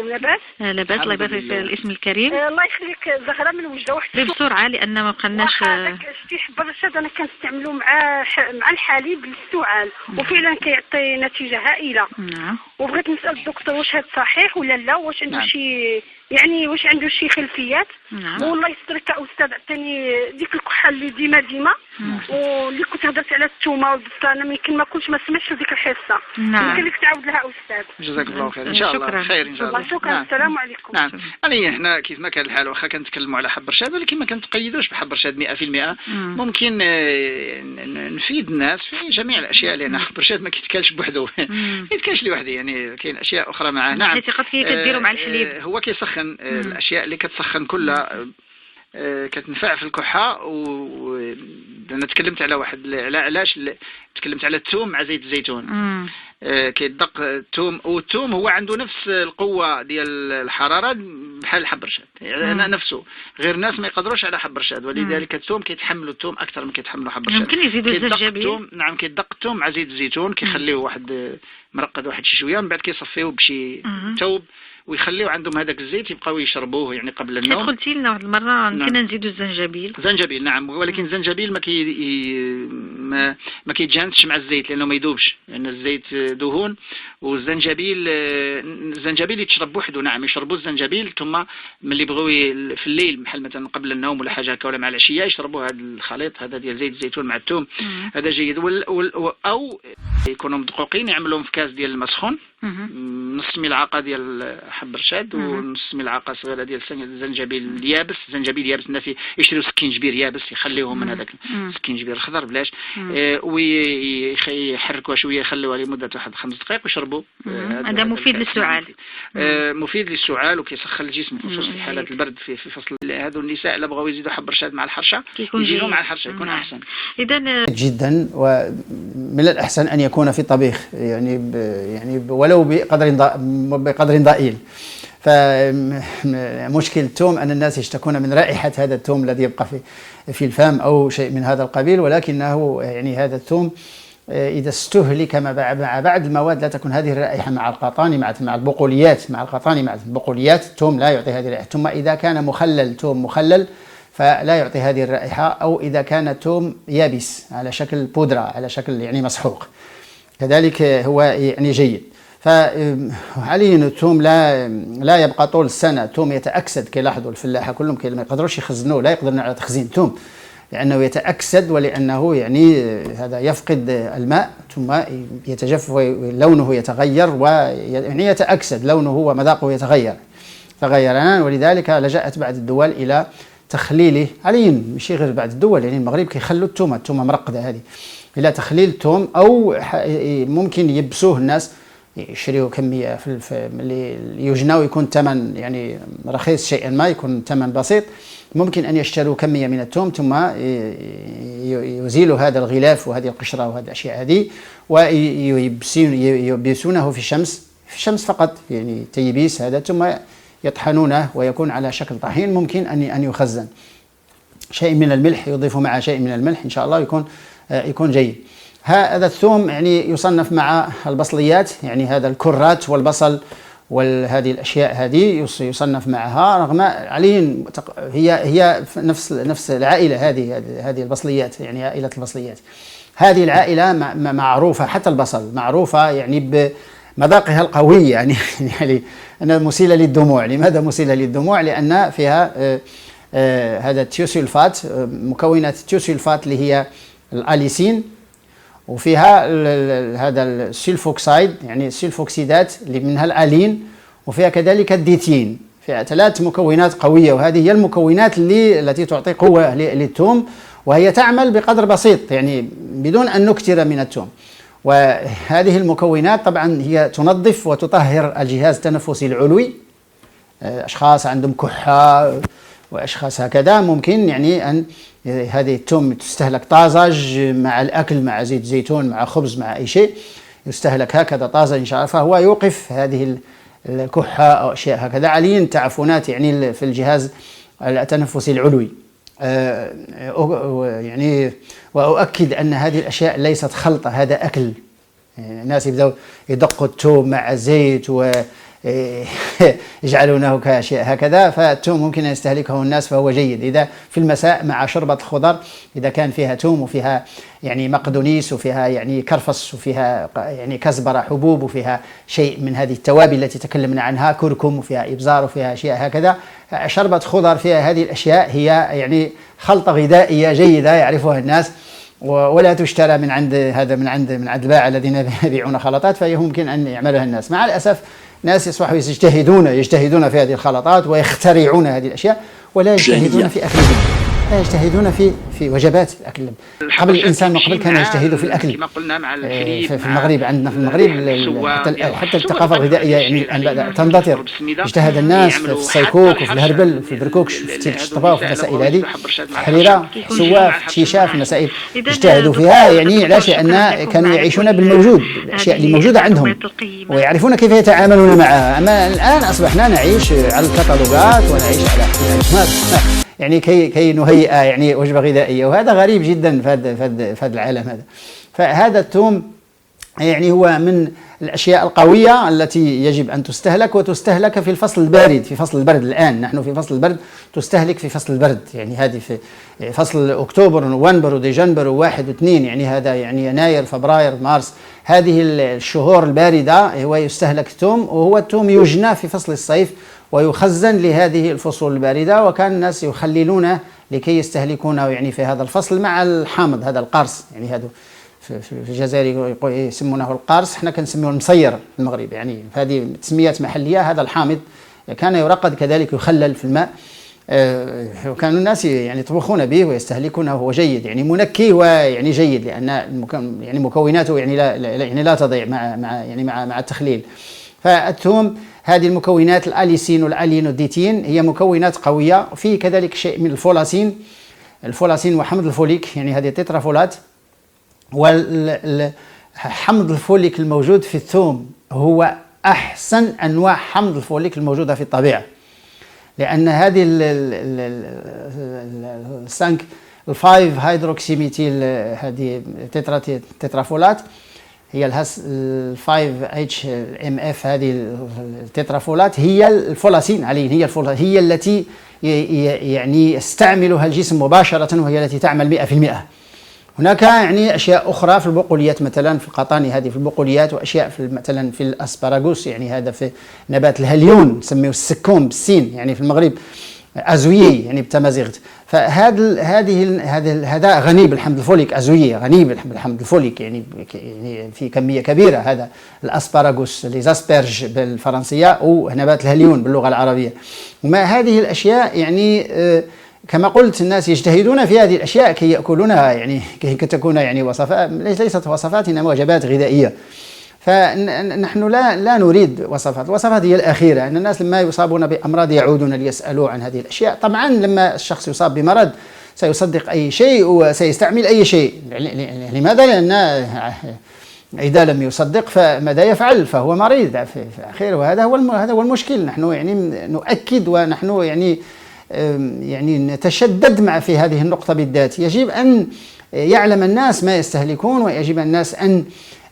لاباس؟ لاباس، الله يبارك فيك. الاسم الكريم؟ الله يخليك، زهره من وجده. واحد بسرعه لان ما بقناش. داك شتي حب الرشاد انا كنستعملو مع الحليب للسعال، وفعلا كيعطي نتيجه هائله. نعم. وبغيت نسال الدكتور واش هذا صحيح ولا لا، واش عنده شي يعني واش عنده شي خلفيات؟ نعم. والله يسترك استاذ، عطيني ديك الكحه اللي ديما واللي كنت هضرت على الثومه والبصله، انا يمكن ما كنتش ما سمعتش ديك الحصه. نعم. يمكن لك تعاود لها استاذ. جزاك الله خير ان شاء الله. خير ان شاء الله. شكرا. نعم. السلام عليكم. نعم. يعني احنا كيف ما كان الحال واخا كنتكلموا على حب الرشاد، ولكن ما كنتقيدوش بحب الرشاد 100%. ممكن نفيد الناس في جميع الاشياء، لان حب الرشاد ما كيتكالش بوحده، ما يتكالش لوحده، يعني كاين اشياء اخرى معاه. نعم. قد كديروا مع الحليب. هو كيسخن. الاشياء اللي كتسخن كلها كتنفع في الكحه. انا تكلمت على علاش تكلمت على الثوم مع زيت الزيتون. كيدق الثوم، والثوم هو عنده نفس القوه ديال الحراره بحال حب الرشاد، يعني نفسه، غير الناس ما يقدروش على حب الرشاد، ولذلك الثوم كيتحملوا الثوم اكثر من كيتحملوا حب الرشاد. يمكن يزيدوا الزنجبيل. نعم. كيدق الثوم مع زيت الزيتون، كيخليوه واحد مرقد واحد شي شويه، من بعد كيصفيوه بشي ثوب ويخليو عندهم هذاك الزيت يبقاو يشربوه يعني قبل النوم. قلتي لنا واحد المره يمكن نزيدوا الزنجبيل. نعم. ولكن الزنجبيل ما كيتجانسش مع الزيت لانه ما يذوبش، لان الزيت دهون، الزنجبيل يتشرب بوحده. نعم. يشربوا الزنجبيل ثم ملي يبغوا في الليل بحال مثلا قبل النوم ولا حاجه هكا، ولا مع العشيه يشربوا هذا الخليط هذا ديال زيت الزيتون مع الثوم. هذا جيد. او يكونوا مدقوقين يعملوهم في كاس ديال الماء سخون، نص ملعقه ديال حب الرشاد ونص ملعقه صغيره ديال الزنجبيل اليابس. الزنجبيل يابس الناس يشريوا سكينجبير يابس يخليوهم من هذاك السكينجبير الخضر بلاش، ويحركوها شويه يخلوها لمده واحد 5 دقائق ويشربوا. هذا مفيد للسعال. مفيد للسعال وكيسخن الجسم خصوصا في حالات البرد. في فصل هذو النساء اللي بغاو يزيدوا حب الرشاد مع الحرشه يزيدوا مع الحرشه يكون احسن. اذا جدا، ومن الاحسن ان يكون في طبيخ، يعني ولو بقدر ضئيل. فمشكل الثوم أن الناس يشتكون من رائحة هذا الثوم الذي يبقى في الفم أو شيء من هذا القبيل، ولكنه يعني هذا الثوم إذا استهلك مع بعض المواد لا تكون هذه الرائحة مع القطان مع البقوليات، مع القطان مع البقوليات. الثوم لا يعطي هذه الرائحة. ثم إذا كان ثوم مخلل فلا يعطي هذه الرائحة، أو إذا كان الثوم يابس على شكل بودرة، على شكل يعني مسحوق، كذلك هو يعني جيد. فحاليا الثوم لا يبقى طول السنه. الثوم يتاكسد، كيلاحظوا الفلاحه كلهم ما يقدروش يخزنوه، لا يقدرون على تخزين الثوم لانه يتاكسد، ولانه يعني هذا يفقد الماء ثم يتجف ولونه يتغير، ويعني يتاكسد لونه ومذاقه يتغيران. ولذلك لجأت بعض الدول الى تخليله. حاليا ماشي غير بعض الدول، يعني المغرب كيخلوا الثومه مرقده هذه الى تخليل الثوم، او ممكن يبسوه الناس يشريوا كميه اللي يوجناو يكون الثمن يعني رخيص شيئا ما، يكون الثمن بسيط. ممكن ان يشتروا كميه من الثوم ثم يزيلوا هذا الغلاف وهذه القشره وهذه الاشياء هذه، ويبسونه في الشمس فقط، يعني تيبيس هذا، ثم يطحنونه ويكون على شكل طحين. ممكن ان يخزن. شيء من الملح، يضيف مع شيء من الملح ان شاء الله يكون جيد. هذا الثوم يعني يصنف مع البصليات، يعني هذا الكرات والبصل وهذه الاشياء هذه يصنف معها، رغم عليه هي نفس العائله هذه البصليات، يعني عائله البصليات. هذه العائله معروفه، حتى البصل معروفه يعني بمذاقها القوي، يعني أنها مسيله للدموع. لماذا مسيله للدموع؟ لان فيها هذا التيوسولفات، مكونات التيوسولفات اللي هي الاليسين، وفيها هذا السلفوكسايد، يعني السلفوكسيدات اللي منها الالين، وفيها كذلك الديتين. فيها 3 مكونات قويه، وهذه هي المكونات التي تعطي قوه للثوم، وهي تعمل بقدر بسيط يعني بدون ان نكثر من الثوم. وهذه المكونات طبعا هي تنظف وتطهر الجهاز التنفسي العلوي. اشخاص عندهم كحه واشخاص هكذا ممكن يعني ان هذه الثوم تستهلك طازج مع الاكل، مع زيت زيتون، مع خبز، مع اي شيء يستهلك هكذا طازج ان شاء الله، فهو يوقف هذه الكحه او اشياء هكذا. عليا تعفنات يعني في الجهاز التنفسي العلوي. يعني واؤكد ان هذه الاشياء ليست خلطه، هذا اكل. الناس يبداو يدقوا الثوم مع زيت يجعلونه كأشياء هكذا. فالثوم ممكن أن يستهلكه الناس فهو جيد. إذا في المساء مع شوربة الخضر إذا كان فيها ثوم وفيها يعني مقدونيس وفيها يعني كرفس وفيها يعني كزبرة حبوب وفيها شيء من هذه التوابل التي تكلمنا عنها، كركم وفيها إبزار وفيها أشياء هكذا، شوربة خضر فيها هذه الأشياء هي يعني خلطة غذائية جيدة يعرفها الناس، ولا تشترى من عند هذا من عند البائع الذين يبيعون خلطات، فيمكن أن يعملها الناس. مع الأسف ناس يصبحوا يجتهدون في هذه الخلطات ويخترعون هذه الأشياء ولا يجتهدون في أكلهم، لا يجتهدون في وجبات الأكل. قبل الإنسان من قبل كان يجتهد في الأكل كما قلنا مع في المغرب. عندنا في المغرب حتى الثقافة الغذائية يعني الآن بدأت تندثر. اجتهد الناس في السيكوك وفي الهربل وفي البركوكش في الشطبة وفي المسائل هذه، في الحريرة، في السواف، في الشيشة، في المسائل اجتهدوا فيها يعني علاش؟ لأن كانوا يعيشون بالموجود، الأشياء اللي موجودة عندهم ويعرفون كيف يتعاملون معها. أما الآن أصبحنا نعيش على الكتالوجات ونعيش على احتياجات يعني كي نهيئ يعني وجبة غذائية، وهذا غريب جدا في هذا العالم هذا. فهذا الثوم يعني هو من الأشياء القوية التي يجب أن تستهلك، وتستهلك في الفصل البارد. في فصل البرد الآن نحن في فصل البرد، تستهلك في فصل البرد، يعني هذه في فصل أكتوبر ونوفمبر وديسمبر وواحد واثنين، يعني هذا يعني يناير فبراير مارس، هذه الشهور الباردة هو يستهلك الثوم. وهو الثوم يجنى في فصل الصيف ويخزن لهذه الفصول الباردة، وكان الناس يخللونه لكي يستهلكونه يعني في هذا الفصل مع الحامض، هذا القرص، يعني هذا في الجزائر يسمونه القارص، احنا كنسميه المصير في المغرب، يعني هذه تسميات محلية. هذا الحامض كان يرقد كذلك يخلل في الماء، وكانوا الناس يعني يطبخون به ويستهلكونه، وهو جيد يعني منكي ويعني جيد، لأن يعني مكوناته يعني لا تضيع مع التخليل. فالثوم هذه المكونات الأليسين والألين والديتين هي مكونات قوية. فيه كذلك شيء من الفولاسين وحمض الفوليك، يعني هذه التترافولات. والحمض الفوليك الموجود في الثوم هو أحسن أنواع حمض الفوليك الموجودة في الطبيعة، لأن هذه الفايف هيدروكسيميتيل هذه تترافولات هي الفايف اتش ام اف، هذه التترافولات هي الفولاسين عليه، هي التي يعني يستعملها الجسم مباشرة، وهي التي تعمل 100%. هناك يعني أشياء أخرى في البقوليات، مثلا في القطاني هذه في البقوليات، وأشياء مثلا في الأسبراغوس، يعني هذا في نبات الهليون نسميه السكوم بالسين يعني في المغرب، أزويي يعني بتمازيغت. هذا غني بالحمض الفوليك، أزويي غني بالحمض الفوليك يعني في كمية كبيرة. هذا الأسبراغوس ليزاسبرج بالفرنسية، أو نبات الهليون باللغة العربية. وما هذه الأشياء يعني كما قلت الناس يجتهدون في هذه الأشياء كي يأكلونها، يعني كي تكون يعني وصفات، ليست وصفات إنما وجبات غذائية. فنحن لا نريد وصفات، الوصفات هي الأخيرة. أن الناس لما يصابون بأمراض يعودون ليسألوا عن هذه الأشياء. طبعا لما الشخص يصاب بمرض سيصدق أي شيء وسيستعمل أي شيء. لماذا؟ لأن إذا لم يصدق فماذا يفعل؟ فهو مريض في الأخير، وهذا هو المشكل. نحن يعني نؤكد ونحن يعني نتشدد في هذه النقطة بالذات. يجب أن يعلم الناس ما يستهلكون، ويجب الناس أن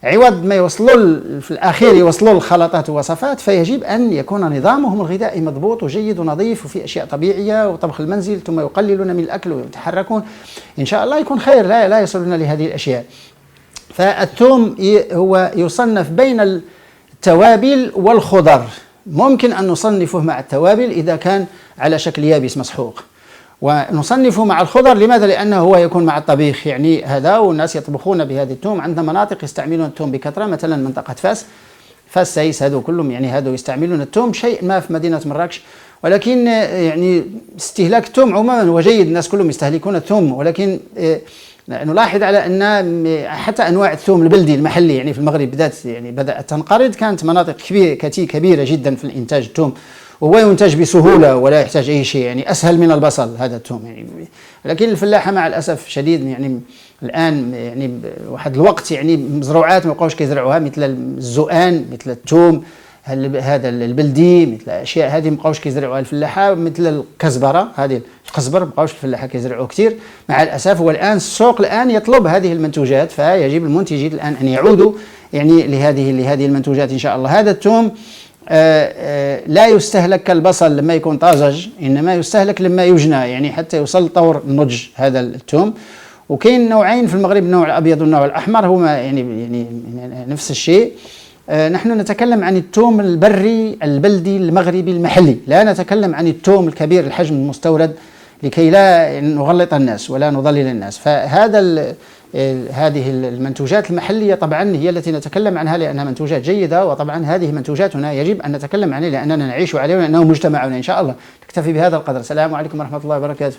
عوض ما يوصلوا في الأخير يوصلوا الخلطات والوصفات، فيجب أن يكون نظامهم الغذائي مضبوط وجيد ونظيف وفي أشياء طبيعية وطبخ المنزل، ثم يقللون من الأكل ويتحركون، إن شاء الله يكون خير. لا يصلون لهذه الأشياء. فالثوم هو يصنف بين التوابل والخضر. ممكن أن نصنفه مع التوابل إذا كان على شكل يابس مسحوق، ونصنفه مع الخضر. لماذا؟ لأنه هو يكون مع الطبيخ، يعني هذا، والناس يطبخون بهذه الثوم. عندنا مناطق يستعملون الثوم بكثرة، مثلا منطقة فاس سايس، هذو كلهم يعني هذو يستعملون الثوم شيء ما في مدينة مراكش. ولكن يعني استهلاك الثوم عموما هو جيد، الناس كلهم يستهلكون الثوم، ولكن نلاحظ على أن حتى أنواع الثوم البلدي المحلي يعني في المغرب بالذات يعني بدأت تنقرض. كانت مناطق كبيرة جدا في الإنتاج الثوم، وهو ينتج بسهولة ولا يحتاج أي شيء، يعني أسهل من البصل هذا الثوم يعني. لكن الفلاحة مع الأسف شديد يعني الآن يعني واحد الوقت يعني مزروعات ما بقاوش كيزرعوها، مثل الزؤان، مثل الثوم هذا البلدي، مثل أشياء هذه ما بقاوش كيزرعوها الفلاحة، مثل الكزبرة، هذه القزبر ما بقاوش الفلاحة كيزرعوه كثير مع الأسف. والآن السوق الآن يطلب هذه المنتوجات، فيجب المنتجين الآن أن يعودوا يعني لهذه المنتوجات إن شاء الله. هذا الثوم لا يستهلك كالبصل لما يكون طازج، إنما يستهلك لما يجنى، يعني حتى يوصل طور نضج هذا الثوم. وكاين نوعين في المغرب، النوع الأبيض والنوع الأحمر، هما يعني نفس الشيء. نحن نتكلم عن الثوم البري البلدي المغربي المحلي، لا نتكلم عن الثوم الكبير الحجم المستورد لكي لا نغلط الناس ولا نضلل الناس. هذه المنتوجات المحلية طبعا هي التي نتكلم عنها لأنها منتوجات جيدة، وطبعا هذه منتوجاتنا يجب أن نتكلم عنها لأننا نعيش عليها ولأنه مجتمعنا. إن شاء الله نكتفي بهذا القدر. السلام عليكم ورحمة الله وبركاته.